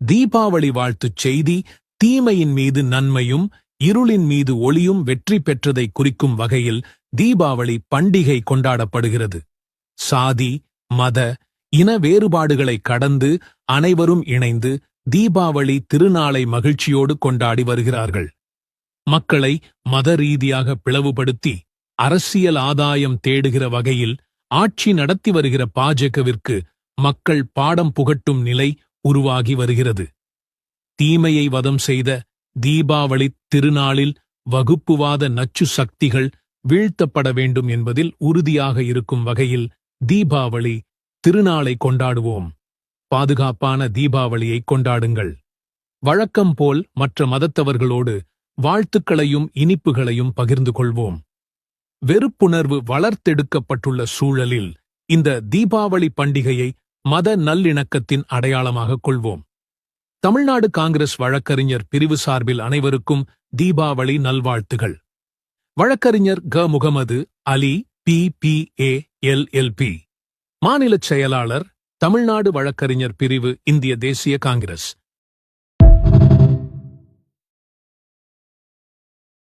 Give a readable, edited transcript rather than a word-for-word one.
தீபாவளி வாழ்த்துச் செய்தி தீமையின் மீது நன்மையும் இருளின் மீது ஒளியும் வெற்றி பெற்றதை குறிக்கும் வகையில் தீபாவளி பண்டிகை கொண்டாடப்படுகிறது. சாதி, மத, இன வேறுபாடுகளை கடந்து அனைவரும் இணைந்து தீபாவளி திருநாளை மகிழ்ச்சியோடு கொண்டாடி வருகிறார்கள். மக்களை மத ரீதியாக பிளவுபடுத்தி அரசியல் ஆதாயம் தேடுகிற வகையில் ஆட்சி நடத்தி வருகிற பாஜகவிற்கு மக்கள் பாடம் புகட்டும் நிலை உருவாகி வருகிறது. தீமையை வதம் செய்த தீபாவளி திருநாளில் வகுப்புவாத நச்சு சக்திகள் வீழ்த்தப்பட வேண்டும் என்பதில் உறுதியாக இருக்கும் வகையில் தீபாவளி திருநாளை கொண்டாடுவோம். பாதுகாப்பான தீபாவளியை கொண்டாடுங்கள். வழக்கம் போல் மற்ற மதத்தவர்களோடு வாழ்த்துக்களையும் இனிப்புகளையும் பகிர்ந்து கொள்வோம். வெறுப்புணர்வு வளர்த்தெடுக்கப்பட்டுள்ள சூழலில் இந்த தீபாவளி பண்டிகையை மத நல்லிணக்கத்தின் அடையாளமாக கொள்வோம். தமிழ்நாடு காங்கிரஸ் வழக்கறிஞர் பிரிவு சார்பில் அனைவருக்கும் தீபாவளி நல்வாழ்த்துகள். வழக்கறிஞர் க. முகமது அலி, PPA LLP. மாநிலச் செயலாளர், தமிழ்நாடு வழக்கறிஞர் பிரிவு, இந்திய தேசிய காங்கிரஸ்.